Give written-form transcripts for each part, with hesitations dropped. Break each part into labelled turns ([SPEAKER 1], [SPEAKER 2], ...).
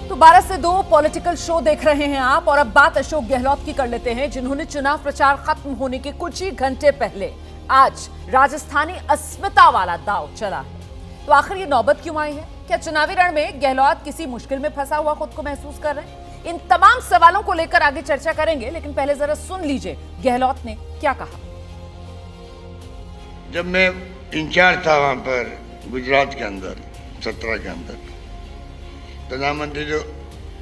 [SPEAKER 1] तो 12 से 2 political show देख रहे हैं आप, और अब बात अशोक गहलोत की कर लेते हैं, जिन्होंने चुनाव प्रचार खत्म होने के कुछ ही घंटे पहले आज राजस्थानी अस्मिता वाला दांव चला है। तो आखिर ये नौबत क्यों आई है? क्या चुनावी रण में गहलोत किसी मुश्किल में फंसा हुआ खुद को महसूस कर रहे हैं? इन तमाम सवालों को लेकर आगे चर्चा करेंगे, लेकिन पहले जरा सुन लीजिए गहलोत ने क्या कहा।
[SPEAKER 2] जब मैं इंचार्ज था वहां पर गुजरात के अंदर 17 के अंदर, प्रधानमंत्री जो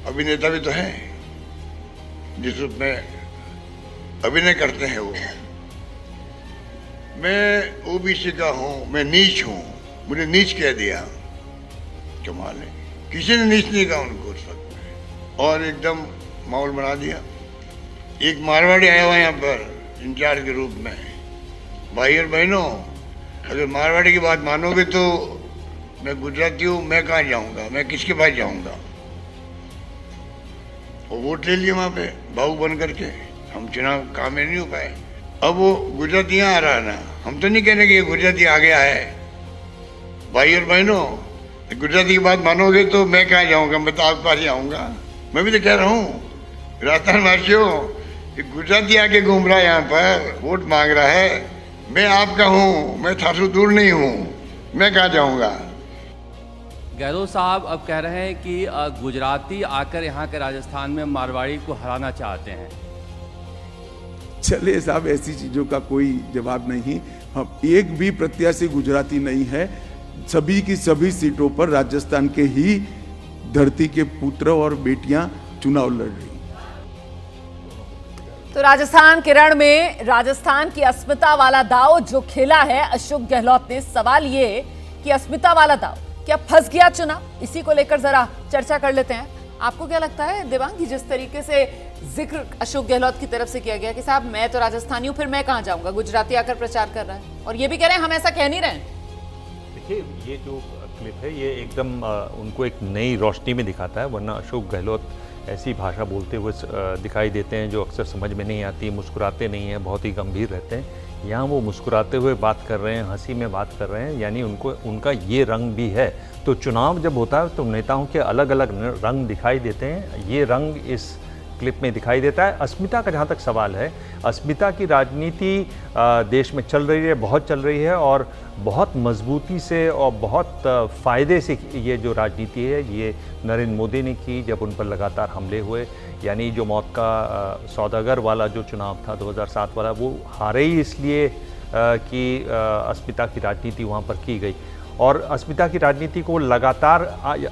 [SPEAKER 2] अभिनेता भी तो हैं, जिस रूप में अभिनय करते हैं वो, मैं ओबीसी का हूं, मैं नीच हूं, मुझे नीच कह दिया। कमाल है, किसी ने नीच नहीं कहा उनको उस वक्त, और एकदम माहौल बना दिया। एक मारवाड़ी आया हुआ यहाँ पर इंचार्ज के रूप में। भाई और बहनों, अगर मारवाड़ी की बात मानोगे तो मैं गुजराती हूँ, मैं कहाँ जाऊँगा, मैं किसके पास जाऊँगा? वो वोट ले लिए वहाँ पे भावुक बन करके, हम चुनाव काम में नहीं हो पाए। अब वो गुजराती यहाँ आ रहा है ना, हम तो नहीं कह रहे कि ये गुजराती आ गया है। भाई और बहनों, गुजराती की बात मानोगे तो मैं कहाँ जाऊँगा, मैं तो आपके पास ही आऊँगा। मैं भी तो कह रहा हूँ, राजस्थान वासियों, गुजराती आके घूम रहा है यहाँ पर, वोट मांग रहा है। मैं आपका हूँ, मैं थासू दूर नहीं हूँ, मैं कहाँ जाऊँगा?
[SPEAKER 3] गहलोत साहब अब कह रहे हैं कि गुजराती आकर यहाँ के राजस्थान में मारवाड़ी को हराना चाहते हैं।
[SPEAKER 4] चलिए साहब, ऐसी चीजों का कोई जवाब नहीं। हम एक भी प्रत्याशी गुजराती नहीं है। सभी की सभी सीटों पर राजस्थान के ही धरती के पुत्र और बेटियां चुनाव लड़ रही।
[SPEAKER 1] तो राजस्थान के रण में राजस्थान की अस्मिता वाला दांव जो खेला है अशोक गहलोत ने, सवाल ये कि अस्मिता वाला दांव क्या फंस गया चुनाव? इसी को लेकर जरा चर्चा कर लेते हैं। आपको क्या लगता है देवांगी, जिस तरीके से जिक्र अशोक गहलोत की तरफ से किया गया कि साहब मैं तो राजस्थानी हूं, फिर मैं कहां जाऊंगा, गुजराती आकर प्रचार कर रहा है, और ये भी कह रहे हैं हम ऐसा कह नहीं रहे।
[SPEAKER 5] देखिए, ये जो क्लिप है ये एकदम उनको एक नई रोशनी में दिखाता है, वरना अशोक गहलोत ऐसी भाषा बोलते हुए दिखाई देते हैं जो अक्सर समझ में नहीं आती, मुस्कुराते नहीं हैं, बहुत ही गंभीर रहते हैं। यहाँ वो मुस्कुराते हुए बात कर रहे हैं, हंसी में बात कर रहे हैं, यानी उनका ये रंग भी है। तो चुनाव जब होता है तो नेताओं के अलग अलग रंग दिखाई देते हैं, ये रंग इस क्लिप में दिखाई देता है। अस्मिता का जहाँ तक सवाल है, अस्मिता की राजनीति देश में चल रही है, बहुत चल रही है, और बहुत मजबूती से और बहुत फ़ायदे से ये जो राजनीति है ये नरेंद्र मोदी ने की जब उन पर लगातार हमले हुए। यानी जो मौत का सौदागर वाला जो चुनाव था 2007 वाला, वो हारे ही इसलिए कि अस्मिता की राजनीति वहाँ पर की गई, और अस्मिता की राजनीति को लगातार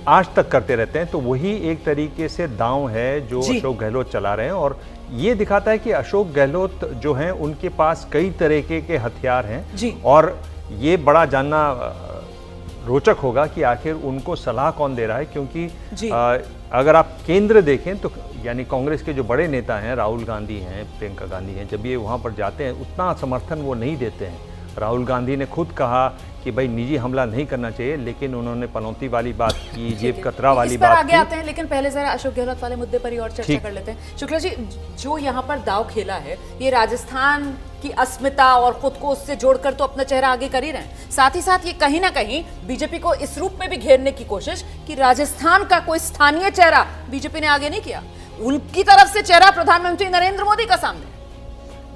[SPEAKER 5] आज तक करते रहते हैं। तो वही एक तरीके से दांव है जो अशोक गहलोत चला रहे हैं, और ये दिखाता है कि अशोक गहलोत जो हैं उनके पास कई तरीके के हथियार हैं, और ये बड़ा जानना रोचक होगा कि आखिर उनको सलाह कौन दे रहा है। क्योंकि अगर आप केंद्र देखें तो यानी कांग्रेस के जो बड़े नेता हैं, राहुल गांधी हैं, प्रियंका गांधी हैं, जब ये वहाँ पर जाते हैं उतना समर्थन वो नहीं देते हैं। राहुल गांधी ने खुद कहा कि भाई निजी हमला नहीं करना चाहिए, लेकिन उन्होंने पनौती वाली बात की, जेब कतरा वाली बात
[SPEAKER 1] आगे आते हैं, लेकिन पहले जरा अशोक गहलोत वाले मुद्दे पर ही और चर्चा कर लेते हैं। शुक्ला जी, जो यहाँ पर दांव खेला है ये राजस्थान की अस्मिता और खुद को उससे जोड़कर तो अपना चेहरा आगे कर ही रहे हैं, साथ ही साथ ये कहीं ना कहीं बीजेपी को इस रूप में भी घेरने की कोशिश कि राजस्थान का कोई स्थानीय चेहरा बीजेपी ने आगे नहीं किया, उनकी तरफ से चेहरा प्रधानमंत्री नरेंद्र मोदी का सामने।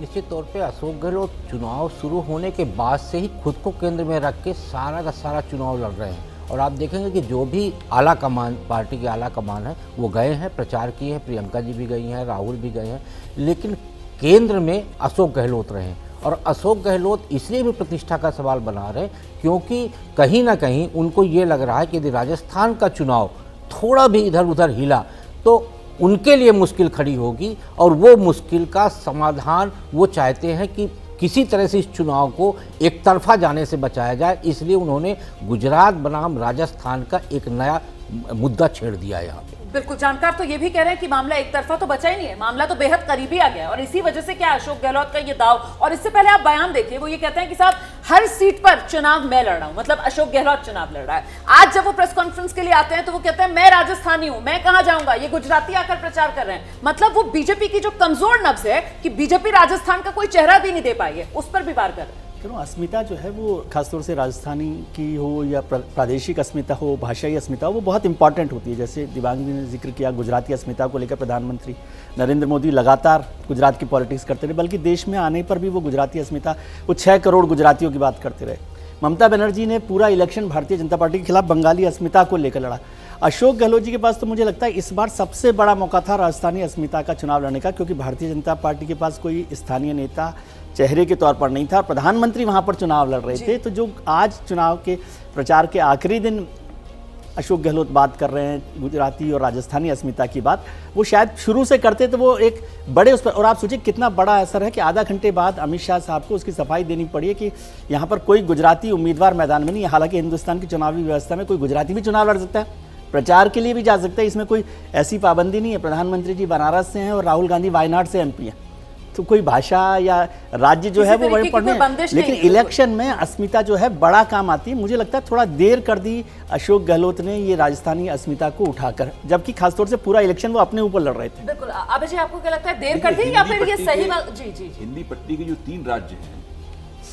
[SPEAKER 6] निश्चित तौर पे अशोक गहलोत चुनाव शुरू होने के बाद से ही खुद को केंद्र में रख के सारा का सारा चुनाव लड़ रहे हैं, और आप देखेंगे कि जो भी आला कमान, पार्टी की आला कमान है, वो गए हैं, प्रचार किए हैं, प्रियंका जी भी गई हैं, राहुल भी गए हैं, लेकिन केंद्र में अशोक गहलोत रहे। और अशोक गहलोत इसलिए भी प्रतिष्ठा का सवाल बना रहे क्योंकि कहीं ना कहीं उनको ये लग रहा है कि यदि राजस्थान का चुनाव थोड़ा भी इधर उधर हिला तो उनके लिए मुश्किल खड़ी होगी, और वो मुश्किल का समाधान वो चाहते हैं कि किसी तरह से इस चुनाव को एक तरफा जाने से बचाया जाए। इसलिए उन्होंने गुजरात बनाम राजस्थान का एक नया मुद्दा छेड़ दिया यहाँ पे।
[SPEAKER 1] बिल्कुल, जानकार तो ये भी कह रहे हैं कि मामला एक तरफा तो बचा ही नहीं है, मामला तो बेहद करीबी आ गया, और इसी वजह से क्या अशोक गहलोत का ये दाव। और इससे पहले आप बयान देखिए, वो ये कहते हैं कि साहब हर सीट पर चुनाव मैं लड़ रहा हूं, मतलब अशोक गहलोत चुनाव लड़ रहा है। आज जब वो प्रेस कॉन्फ्रेंस के लिए आते हैं तो वो कहते हैं मैं राजस्थानी हूं, मैं कहां जाऊंगा, ये गुजराती आकर प्रचार कर रहे हैं। मतलब वो बीजेपी की जो कमजोर नब्ज है कि बीजेपी राजस्थान का कोई चेहरा भी नहीं दे पाई है, उस पर भी वार कर रहे हैं।
[SPEAKER 7] करूँ अस्मिता जो है वो खासतौर से राजस्थानी की हो या प्रादेशिक अस्मिता हो, भाषाई अस्मिता हो, वो बहुत इंपॉर्टेंट होती है। जैसे दिव्यांग जी ने जिक्र किया, गुजराती अस्मिता को लेकर प्रधानमंत्री नरेंद्र मोदी लगातार गुजरात की पॉलिटिक्स करते रहे, बल्कि देश में आने पर भी वो गुजराती अस्मिता, वो 6 करोड़ गुजरातियों की बात करते रहे। ममता बनर्जी ने पूरा इलेक्शन भारतीय जनता पार्टी के खिलाफ बंगाली अस्मिता को लेकर लड़ा। अशोक गहलोत जी के पास तो मुझे लगता है इस बार सबसे बड़ा मौका था राजस्थानी अस्मिता का चुनाव लड़ने का, क्योंकि भारतीय जनता पार्टी के पास कोई स्थानीय नेता चेहरे के तौर पर नहीं था। प्रधानमंत्री वहां पर चुनाव लड़ रहे थे। तो जो आज चुनाव के प्रचार के आखिरी दिन अशोक गहलोत बात कर रहे हैं गुजराती और राजस्थानी अस्मिता की बात, वो शायद शुरू से करते तो वो एक बड़े उस पर, और आप सोचिए कितना बड़ा असर है कि आधा घंटे बाद अमित शाह साहब को उसकी सफाई देनी पड़ी है कि यहाँ पर कोई गुजराती उम्मीदवार मैदान में नहीं है। हालांकि हिंदुस्तान की चुनावी व्यवस्था में कोई गुजराती भी चुनाव लड़ सकता है, प्रचार के लिए भी जा सकता है, इसमें कोई ऐसी पाबंदी नहीं है। प्रधानमंत्री जी बनारस से हैं और राहुल गांधी वायनाड से MP हैं, तो कोई भाषा या राज्य जो है वो वही पढ़ने, लेकिन इलेक्शन में अस्मिता जो है बड़ा काम आती है। मुझे लगता है थोड़ा देर कर दी अशोक गहलोत ने ये राजस्थानी अस्मिता को उठाकर, जबकि खासतौर से पूरा इलेक्शन वो अपने ऊपर लड़ रहे थे।
[SPEAKER 1] बिल्कुल। अभय जी, आपको क्या लगता है देर कर दी या फिर ये सही बात? जी जी।
[SPEAKER 8] हिंदी पट्टी के जो 3 राज्य हैं,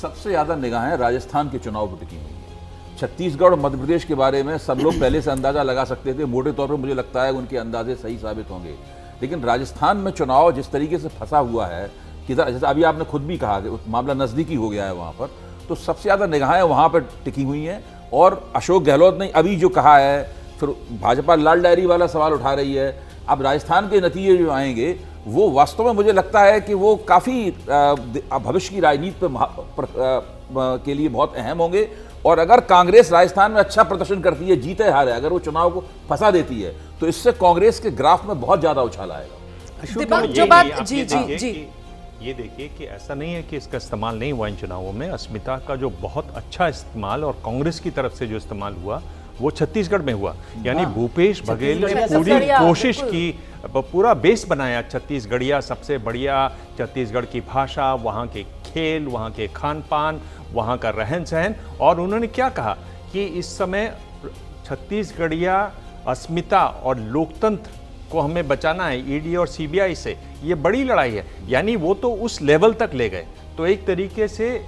[SPEAKER 8] सबसे ज्यादा निगाहें राजस्थान के चुनाव पर टिकी हुई हैं। छत्तीसगढ़ और मध्य प्रदेश के बारे में सब लोग पहले से अंदाजा लगा सकते थे, मोटे तौर पर मुझे लगता है उनके अंदाजे सही साबित होंगे। लेकिन राजस्थान में चुनाव जिस तरीके से फंसा हुआ है, किधर, जैसे अभी आपने खुद भी कहा कि मामला नज़दीकी हो गया है वहाँ पर, तो सबसे ज़्यादा निगाहें वहाँ पर टिकी हुई हैं। और अशोक गहलोत ने अभी जो कहा है, फिर भाजपा लाल डायरी वाला सवाल उठा रही है। अब राजस्थान के नतीजे जो आएंगे वो वास्तव में मुझे लगता है कि वो काफ़ी भविष्य की राजनीति के लिए बहुत अहम होंगे। और अगर कांग्रेस राजस्थान में अच्छा प्रदर्शन करती है, जीते हारे, अगर वो चुनाव को फंसा देती है, तो इससे कांग्रेस के ग्राफ में बहुत ज़्यादा उछाल आएगा।
[SPEAKER 5] ये देखिए कि ऐसा नहीं है कि इसका इस्तेमाल नहीं हुआ इन चुनावों में। अस्मिता का जो बहुत अच्छा इस्तेमाल और कांग्रेस की तरफ से जो इस्तेमाल हुआ वो छत्तीसगढ़ में हुआ। यानी भूपेश बघेल ने पूरी कोशिश की, पूरा बेस बनाया छत्तीसगढ़िया, सबसे बढ़िया छत्तीसगढ़ की भाषा, वहाँ के खेल, वहाँ के खान पान, वहाँ का रहन सहन। और उन्होंने क्या कहा कि इस समय छत्तीसगढ़िया अस्मिता और लोकतंत्र को हमें बचाना है ईडी और सीबीआई से, ये बड़ी लड़ाई है। यानी वो तो उस लेवल तक ले गए। तो एक तरीके से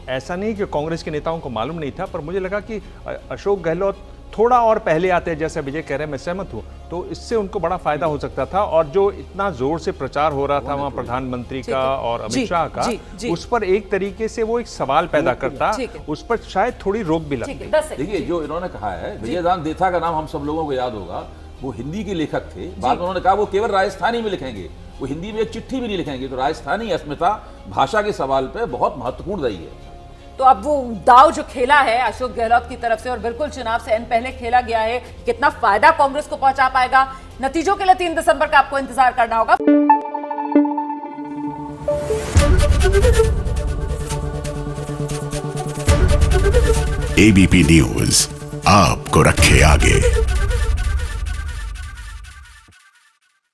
[SPEAKER 5] ऐसा नहीं कि कांग्रेस के नेताओं को मालूम नहीं था, पर मुझे लगा कि अशोक गहलोत थोड़ा और पहले आते, जैसे विजय कह रहे हैं, मैं सहमत हूँ, तो इससे उनको बड़ा फायदा हो सकता था। और जो इतना जोर से प्रचार हो रहा था वहाँ प्रधानमंत्री का और अमित शाह का, उस पर एक तरीके से वो एक सवाल पैदा करता, उस पर शायद थोड़ी रोक भी लगती।
[SPEAKER 8] देखिए, जो इन्होंने कहा है, विजयदान देथा का नाम हम सब लोगों को याद होगा, वो हिंदी के लेखक थे। बाद में उन्होंने कहा वो केवल राजस्थानी में लिखेंगे, वो हिंदी में एक चिट्ठी भी नहीं लिखेंगे। तो राजस्थानी अस्मिता भाषा के सवाल पे बहुत महत्वपूर्ण रही है।
[SPEAKER 1] तो अब वो दाव जो खेला है अशोक गहलोत की तरफ से, और बिल्कुल चुनाव से एन पहले खेला गया है, कितना फायदा कांग्रेस को पहुंचा पाएगा, नतीजों के लिए 3 दिसंबर का आपको इंतजार करना होगा।
[SPEAKER 9] ABP न्यूज आपको रखे आगे।